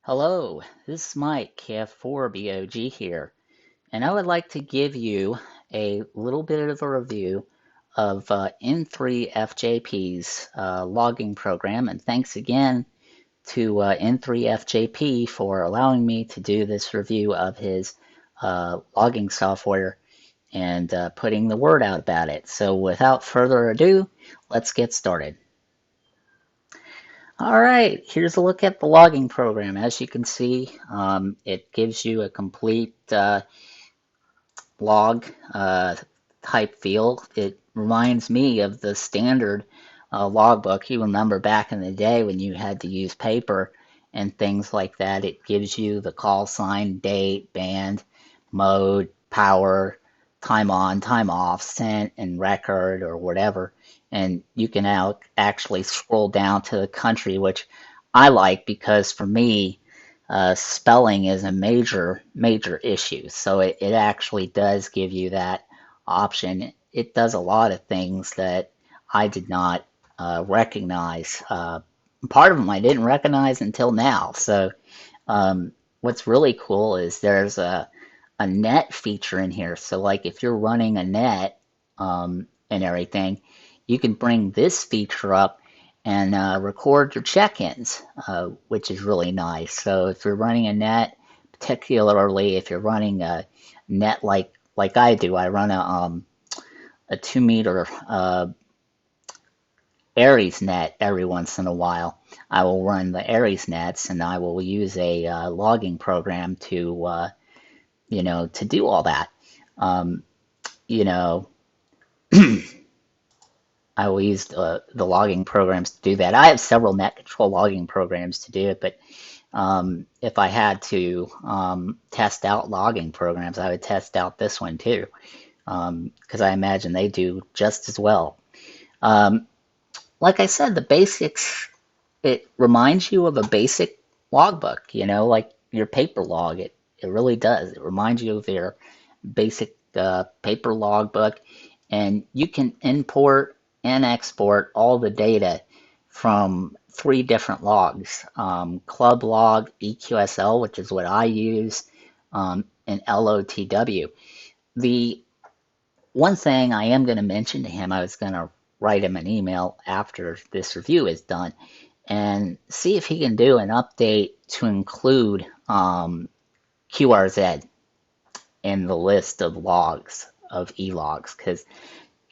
Hello, this is Mike, F4BOG here, and I would like to give you a little bit of a review of N3fjp's logging program, and thanks again to N3fjp for allowing me to do this review of his logging software and putting the word out about it. So without further ado, let's get started. All right, here's a look at the logging program. As you can see, it gives you a complete log type field. It reminds me of the standard logbook. You remember back in the day when you had to use paper and things like that. It gives you the call sign, date, band, mode, power, time on, time off, sent, and record or whatever. And you can now actually scroll down to the country, which I like because for me, spelling is a major issue. So it actually does give you that option. It does a lot of things that I did not recognize. Part of them I didn't recognize until now. So what's really cool is there's a net feature in here. So like if you're running a net and everything, you can bring this feature up and record your check-ins, which is really nice. So if you're running a net, particularly if you're running a net like I do, I run a 2 meter Aries net every once in a while. I will run the Aries nets and I will use a logging program to to do all that. Um, you know, I will use the logging programs to do that. I have several net control logging programs to do it, but if I had to test out logging programs, I would test out this one too, because I imagine they do just as well. Um, like I said, the basics, it reminds you of a basic logbook, like your paper log. It really does. It reminds you of your basic paper logbook, and you can import and export all the data from three different logs, club log, EQSL, which is what I use, and LOTW. The one thing I am going to mention to him, I was going to write him an email after this review is done and see if he can do an update to include QRZ in the list of logs of e-logs, because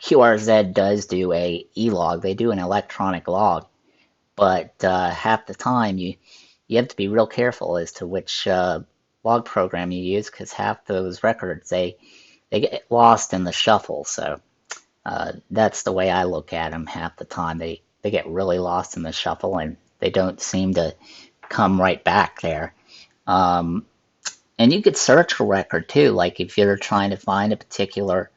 QRZ does do a e-log. They do an electronic log, but half the time you have to be real careful as to which log program you use, because half those records they get lost in the shuffle. So that's the way I look at them. Half the time they get really lost in the shuffle and they don't seem to come right back there. Um, and you could search a record too. Like if you're trying to find a particular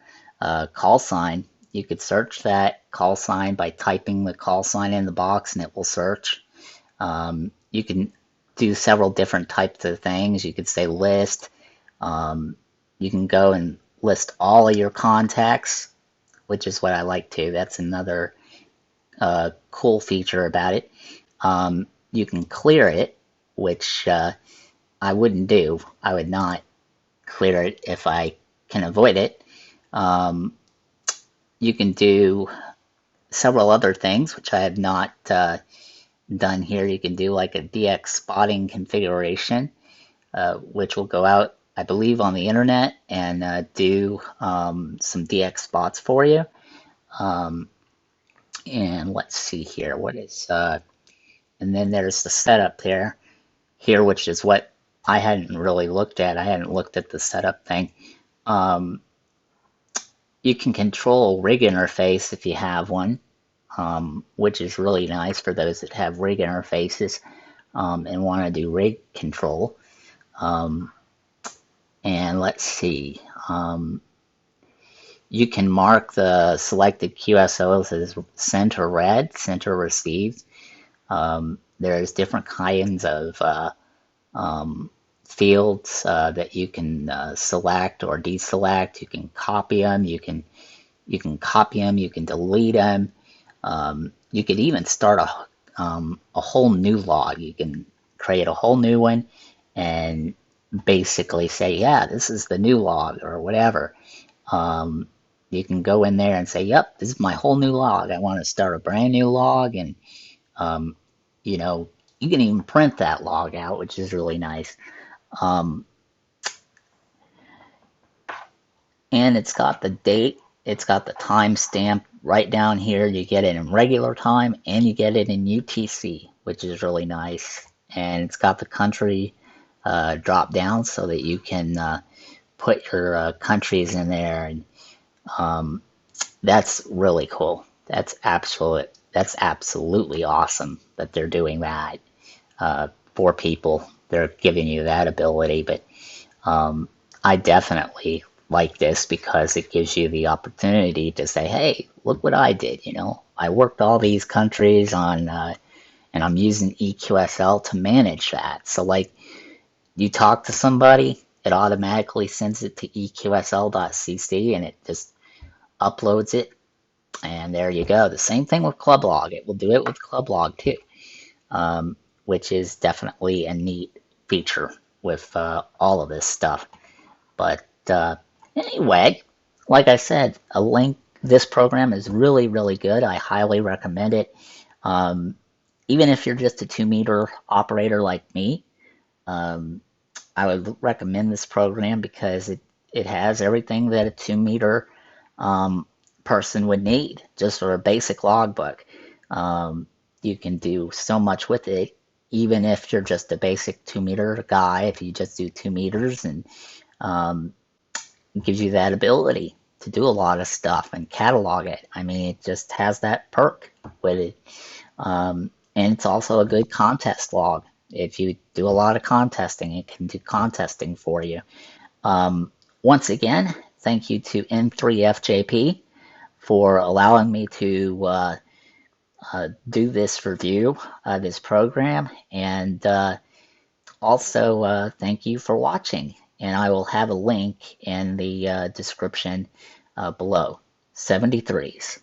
call sign, you could search that call sign by typing the call sign in the box and it will search. You can do several different types of things. You could say list. You can go and list all of your contacts, which is what I like to. That's another cool feature about it. You can clear it, which I wouldn't do. I would not clear it if I can avoid it. Um, you can do several other things, which I have not done here. You can do like a DX spotting configuration, which will go out, I believe, on the internet and do some DX spots for you. Um, and let's see here, and then there's the setup there, here, which is what I hadn't really looked at. I hadn't looked at the setup thing. Um, you can control rig interface if you have one, which is really nice for those that have rig interfaces and want to do rig control. Um, and let's see. You can mark the selected QSOs as sent or read, sent or received. There's different kinds of fields that you can select or deselect. You can copy them. You can delete them. You could even start a whole new log. You can create a whole new one and basically say, yeah, this is the new log or whatever. Um, you can go in there and say, yep, this is my whole new log. I want to start a brand new log. And, um, you know, you can even print that log out, which is really nice. Um, and it's got the date, it's got the timestamp right down here. You get it in regular time and you get it in UTC, which is really nice. And it's got the country drop down so that you can put your countries in there, and um, that's really cool. That's absolutely awesome that they're doing that for people. They're giving you that ability, but I definitely like this because it gives you the opportunity to say, hey, look what I did. You know, I worked all these countries on, and I'm using EQSL to manage that. So, like, you talk to somebody, it automatically sends it to eqsl.cc and it just uploads it. And there you go. The same thing with Clublog. It will do it with Clublog too, which is definitely a neat feature with all of this stuff. But anyway, like I said, a link. This program is really, really good. I highly recommend it. Um, Even if you're just a 2-meter operator like me, um, I would recommend this program because it has everything that a 2-meter um, person would need just for a basic logbook. Um, you can do so much with it, even if you're just a basic 2-meter guy. If you just do 2 meters, and um, it gives you that ability to do a lot of stuff and catalog it. I mean, it just has that perk with it. And it's also a good contest log. If you do a lot of contesting, it can do contesting for you. Um, Once again, thank you to N3fjp for allowing me to do this review, this program, and also thank you for watching. And I will have a link in the description below. 73s.